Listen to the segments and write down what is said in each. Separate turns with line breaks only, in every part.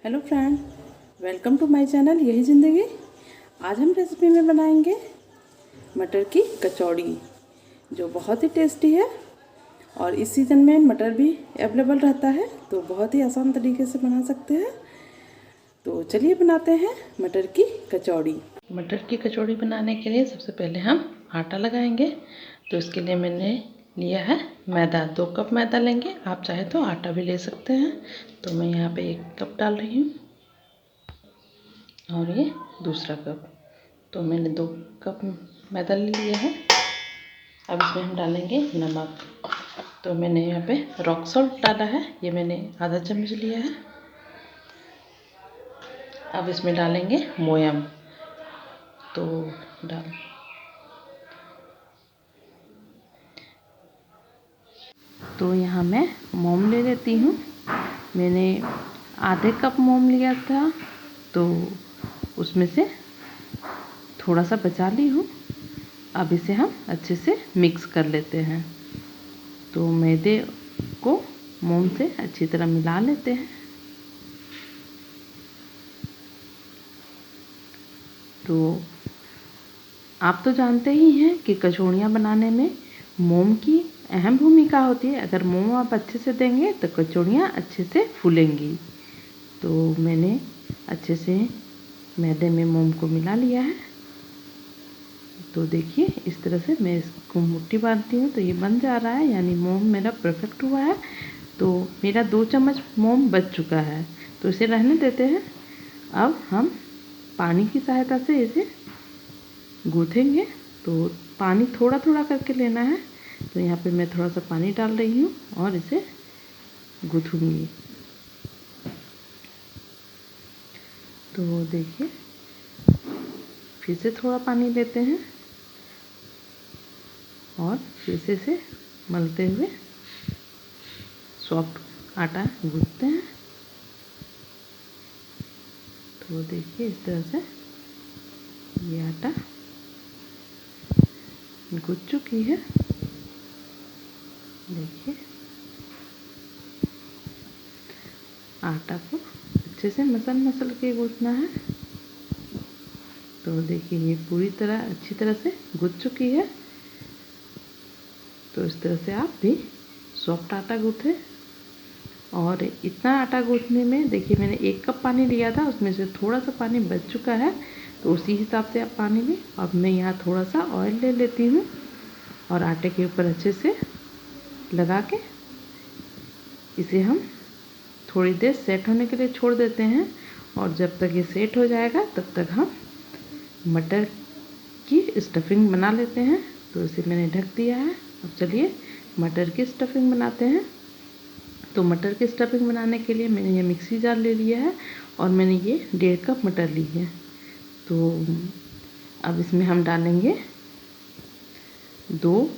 Hello friend, welcome to my channel यही ज़िंदगी। आज हम रेसिपी में बनाएंगे मटर की कचौड़ी, जो बहुत ही टेस्टी है। और इस सीज़न में मटर भी अवेलेबल रहता है, तो बहुत ही आसान तरीके से बना सकते हैं। तो चलिए बनाते हैं मटर की कचौड़ी। मटर की कचौड़ी बनाने के लिए सबसे पहले हम आटा लगाएंगे। तो इसके लिए मैंने लिया है मैदा, 2 कप मैदा लेंगे। आप चाहे तो आटा भी ले सकते हैं। तो मैं यहाँ पे 1 कप डाल रही हूँ और ये दूसरा कप। तो मैंने 2 कप मैदा ले लिया है। अब इसमें हम डालेंगे नमक। तो मैंने यहाँ पे रॉक सॉल्ट डाला है, ये मैंने आधा चम्मच लिया है। अब इसमें डालेंगे मोयम। तो डाल तो यहाँ मैं मोम ले लेती हूँ। मैंने आधे कप मोम लिया था, तो उसमें से थोड़ा सा बचा ली हूँ। अब इसे हम अच्छे से मिक्स कर लेते हैं। तो मैदे को मोम से अच्छी तरह मिला लेते हैं। तो आप तो जानते ही हैं कि कचौड़ियाँ बनाने में मोम की अहम भूमिका होती है। अगर मोम आप अच्छे से देंगे तो कचौड़ियाँ अच्छे से फूलेंगी। तो मैंने अच्छे से मैदे में मोम को मिला लिया है। तो देखिए, इस तरह से मैं इसको मुट्ठी बांधती हूँ तो ये बन जा रहा है, यानी मोम मेरा परफेक्ट हुआ है। तो मेरा 2 चम्मच मोम बच चुका है, तो इसे रहने देते हैं। अब हम पानी की सहायता से इसे गूँथेंगे। तो पानी थोड़ा थोड़ा करके लेना है। तो यहाँ पे मैं थोड़ा सा पानी डाल रही हूँ और इसे गूँथूँगी। तो देखिए, फिर से थोड़ा पानी लेते हैं और फिर से इसे मलते हुए सॉफ्ट आटा गूँथते हैं। तो देखिए, इस तरह से ये आटा गूँथ चुकी है। देखिए, आटा को अच्छे से मसल के गूँथना है। तो देखिए, ये पूरी तरह अच्छी तरह से गूँथ चुकी है। तो इस तरह से आप भी सॉफ्ट आटा गूँथें। और इतना आटा गूँथने में देखिए, मैंने 1 कप पानी लिया था, उसमें से थोड़ा सा पानी बच चुका है। तो उसी हिसाब से आप पानी लें। अब मैं यहाँ थोड़ा सा ऑयल ले लेती हूँ और आटे के ऊपर अच्छे से लगा के इसे हम थोड़ी देर सेट होने के लिए छोड़ देते हैं। और जब तक ये सेट हो जाएगा तब तक हम मटर की स्टफिंग बना लेते हैं। तो इसे मैंने ढक दिया है। अब चलिए मटर की स्टफिंग बनाते हैं। तो मटर की स्टफिंग बनाने के लिए मैंने ये मिक्सी जार ले लिया है और मैंने ये 1.5 कप मटर ली है। तो अब इसमें हम डालेंगे 2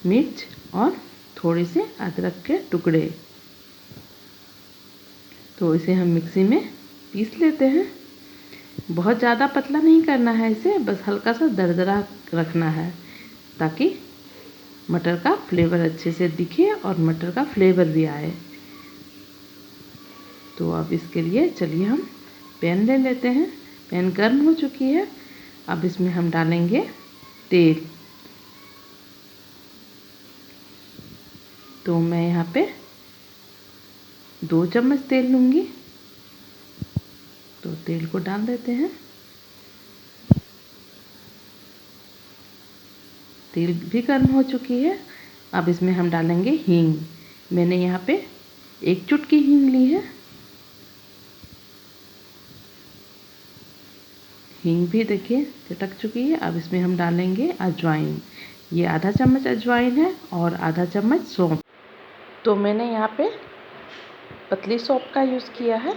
मिर्च और थोड़े से अदरक के टुकड़े। तो इसे हम मिक्सी में पीस लेते हैं। बहुत ज़्यादा पतला नहीं करना है इसे, बस हल्का सा दरदरा रखना है, ताकि मटर का फ्लेवर अच्छे से दिखे और मटर का फ्लेवर भी आए। तो अब इसके लिए चलिए हम पैन ले लेते हैं। पैन गर्म हो चुकी है। अब इसमें हम डालेंगे तेल। तो मैं यहाँ पे 2 चम्मच तेल लूँगी। तो तेल को डाल देते हैं। तेल भी गर्म हो चुकी है। अब इसमें हम डालेंगे हींग। मैंने यहाँ पे 1 चुटकी हींग ली है। हींग भी देखिए चटक चुकी है। अब इसमें हम डालेंगे अजवाइन। ये आधा चम्मच अजवाइन है और आधा चम्मच सौंफ। तो मैंने यहाँ पे पतली सौंफ का यूज़ किया है।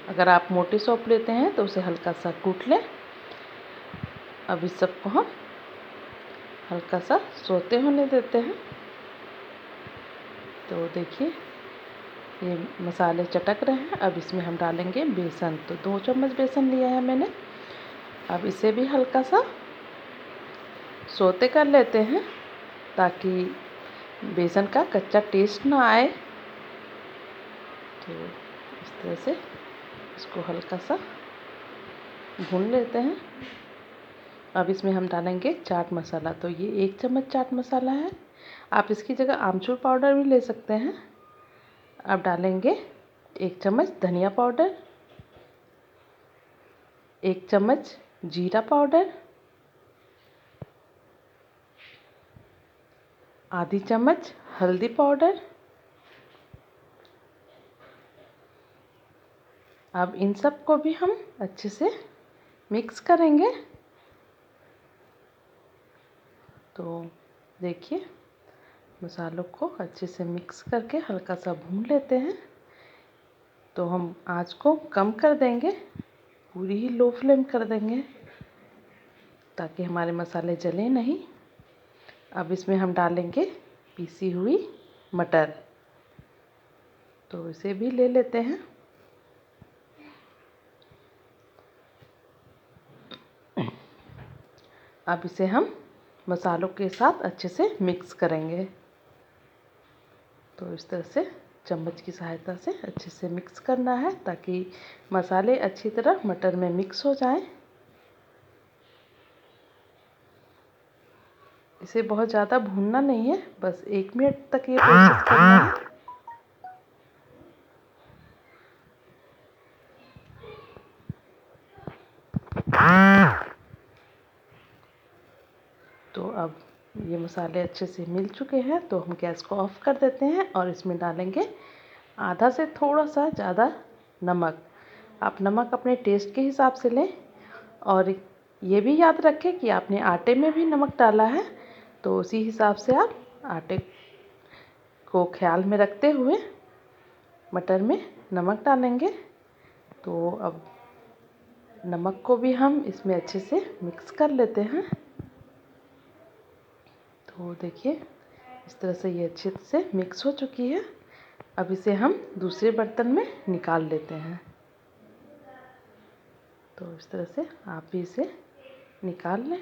अगर आप मोटी सौंफ लेते हैं तो उसे हल्का सा कूट लें। अब इस सबको हम हल्का सा सोते होने देते हैं। तो देखिए, ये मसाले चटक रहे हैं। अब इसमें हम डालेंगे बेसन। तो 2 चम्मच बेसन लिया है मैंने। अब इसे भी हल्का सा सोते कर लेते हैं, ताकि बेसन का कच्चा टेस्ट ना आए। तो इस तरह से इसको हल्का सा भून लेते हैं। अब इसमें हम डालेंगे चाट मसाला। तो ये 1 चम्मच चाट मसाला है। आप इसकी जगह आमचूर पाउडर भी ले सकते हैं। अब डालेंगे 1 चम्मच धनिया पाउडर, 1 चम्मच जीरा पाउडर, आधी चम्मच हल्दी पाउडर। अब इन सब को भी हम अच्छे से मिक्स करेंगे। तो देखिए मसालों को अच्छे से मिक्स करके हल्का सा भून लेते हैं। तो हम आँच को कम कर देंगे, पूरी ही लो फ्लेम कर देंगे ताकि हमारे मसाले जलें नहीं। अब इसमें हम डालेंगे पीसी हुई मटर। तो इसे भी ले लेते हैं। अब इसे हम मसालों के साथ अच्छे से मिक्स करेंगे। तो इस तरह से चम्मच की सहायता से अच्छे से मिक्स करना है ताकि मसाले अच्छी तरह मटर में मिक्स हो जाएं। इसे बहुत ज़्यादा भूनना नहीं है, बस 1 मिनट तक ये प्रोसेस करना है। तो अब ये मसाले अच्छे से मिल चुके हैं, तो हम गैस को ऑफ कर देते हैं और इसमें डालेंगे आधा से थोड़ा सा ज़्यादा नमक। आप नमक अपने टेस्ट के हिसाब से लें और ये भी याद रखें कि आपने आटे में भी नमक डाला है, तो उसी हिसाब से आप आटे को ख्याल में रखते हुए मटर में नमक डालेंगे। तो अब नमक को भी हम इसमें अच्छे से मिक्स कर लेते हैं। तो देखिए इस तरह से ये अच्छे से मिक्स हो चुकी है। अब इसे हम दूसरे बर्तन में निकाल लेते हैं। तो इस तरह से आप भी इसे निकाल लें।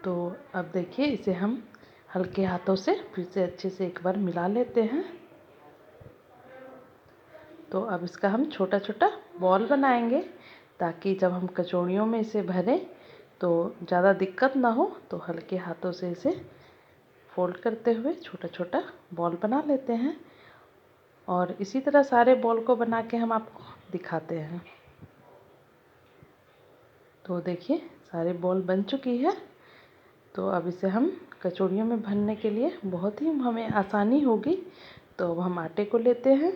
तो अब देखिए इसे हम हल्के हाथों से फिर से अच्छे से एक बार मिला लेते हैं। तो अब इसका हम छोटा छोटा बॉल बनाएंगे ताकि जब हम कचौड़ियों में इसे भरें तो ज़्यादा दिक्कत ना हो। तो हल्के हाथों से इसे फोल्ड करते हुए छोटा छोटा बॉल बना लेते हैं और इसी तरह सारे बॉल को बना के हम आपको दिखाते हैं। तो देखिए सारे बॉल बन चुकी है। तो अब इसे हम कचौड़ियों में भरने के लिए बहुत ही हमें आसानी होगी। तो अब हम आटे को लेते हैं।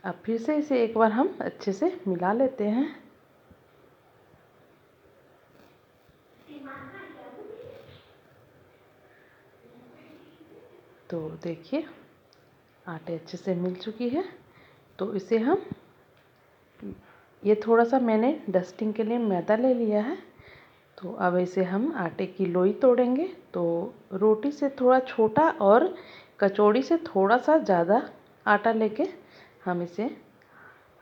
अब फिर से इसे एक बार हम अच्छे से मिला लेते हैं। तो देखिए आटे अच्छे से मिल चुकी है। तो इसे हम ये थोड़ा सा मैंने डस्टिंग के लिए मैदा ले लिया है। तो अब इसे हम आटे की लोई तोड़ेंगे। तो रोटी से थोड़ा छोटा और कचौड़ी से थोड़ा सा ज़्यादा आटा लेके हम इसे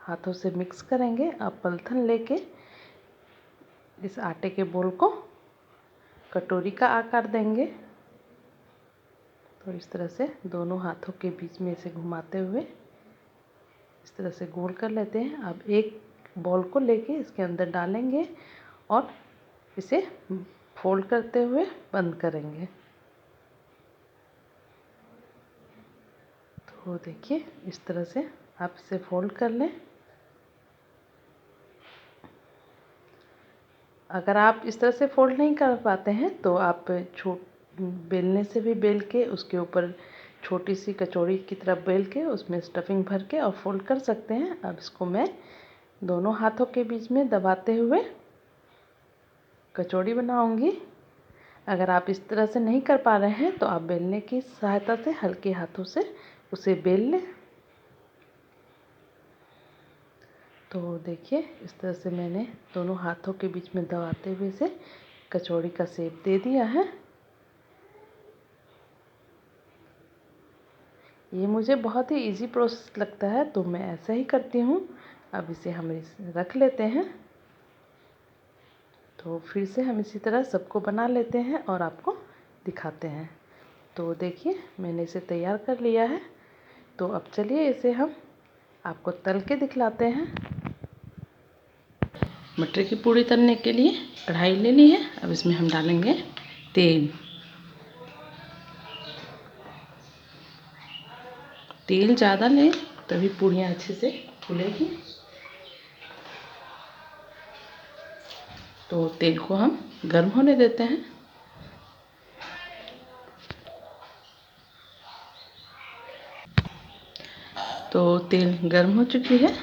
हाथों से मिक्स करेंगे। अब पलथन लेके इस आटे के बोल को कटोरी का आकार देंगे। तो इस तरह से दोनों हाथों के बीच में इसे घुमाते हुए इस तरह से गोल कर लेते हैं। अब एक बॉल को लेके इसके अंदर डालेंगे और इसे फोल्ड करते हुए बंद करेंगे। तो देखिए इस तरह से आप इसे फोल्ड कर लें। अगर आप इस तरह से फोल्ड नहीं कर पाते हैं तो आप बेलने से भी बेल के उसके ऊपर छोटी सी कचौड़ी की तरह बेल के उसमें स्टफिंग भर के और फोल्ड कर सकते हैं। अब इसको मैं दोनों हाथों के बीच में दबाते हुए कचौड़ी बनाऊंगी। अगर आप इस तरह से नहीं कर पा रहे हैं तो आप बेलने की सहायता से हल्के हाथों से उसे बेल लें। तो देखिए इस तरह से मैंने दोनों हाथों के बीच में दबाते हुए से कचौड़ी का शेप दे दिया है। ये मुझे बहुत ही इजी प्रोसेस लगता है तो मैं ऐसा ही करती हूँ। अब इसे हम रख लेते हैं। तो फिर से हम इसी तरह सबको बना लेते हैं और आपको दिखाते हैं। तो देखिए मैंने इसे तैयार कर लिया है। तो अब चलिए इसे हम आपको तल के दिखलाते हैं। मटर की पूड़ी तलने के लिए कढ़ाई ले ली है। अब इसमें हम डालेंगे तेल। तेल ज़्यादा लें तभी पूड़ियाँ अच्छे से फूलेगी। तो तेल को हम गर्म होने देते हैं। तो तेल गर्म हो चुकी है।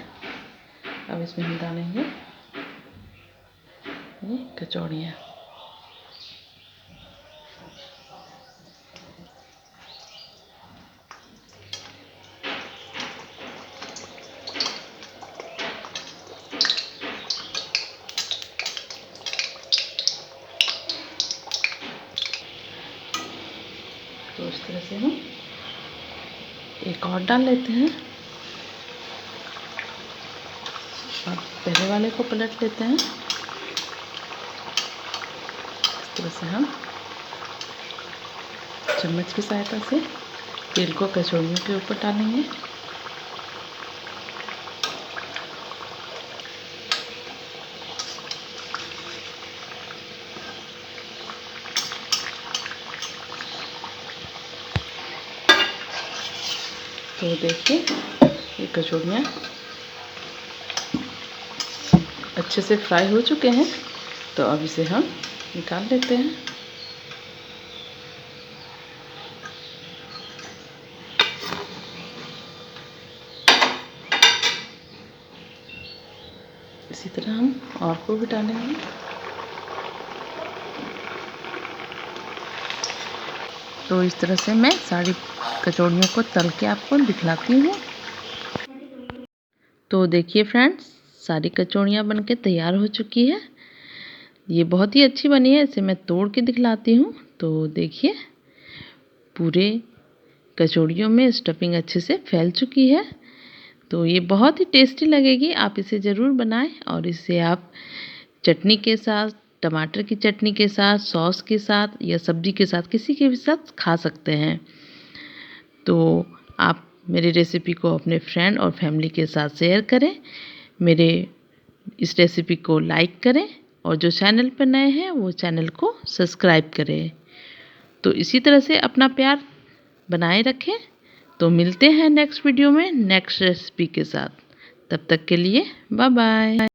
अब इसमें हम डालेंगे ये कचौड़ियाँ। तो इस तरह से हम एक और डाल लेते हैं और पहले वाले को पलट लेते हैं। इस तरह से हम चम्मच की सहायता से तेल को कचौड़ियों के ऊपर डालेंगे। तो देखिए ये कचौड़ियाँ अच्छे से फ्राई हो चुके हैं। तो अब इसे हम निकाल लेते हैं। इसी तरह हम और को भी डालेंगे। तो इस तरह से मैं सारी कचौड़ियों को तल के आपको दिखलाती हूँ। तो देखिए फ्रेंड्स, सारी कचौड़ियाँ बनके तैयार हो चुकी है। ये बहुत ही अच्छी बनी है। इसे मैं तोड़ के दिखलाती हूँ। तो देखिए पूरे कचौड़ियों में स्टफिंग अच्छे से फैल चुकी है। तो ये बहुत ही टेस्टी लगेगी। आप इसे ज़रूर बनाएं और इसे आप चटनी के साथ, टमाटर की चटनी के साथ, सॉस के साथ या सब्जी के साथ, किसी के भी साथ खा सकते हैं। तो आप मेरी रेसिपी को अपने फ्रेंड और फैमिली के साथ शेयर करें। मेरे इस रेसिपी को लाइक करें और जो चैनल पर नए हैं वो चैनल को सब्सक्राइब करें। तो इसी तरह से अपना प्यार बनाए रखें। तो मिलते हैं नेक्स्ट वीडियो में नेक्स्ट रेसिपी के साथ। तब तक के लिए बाय बाय।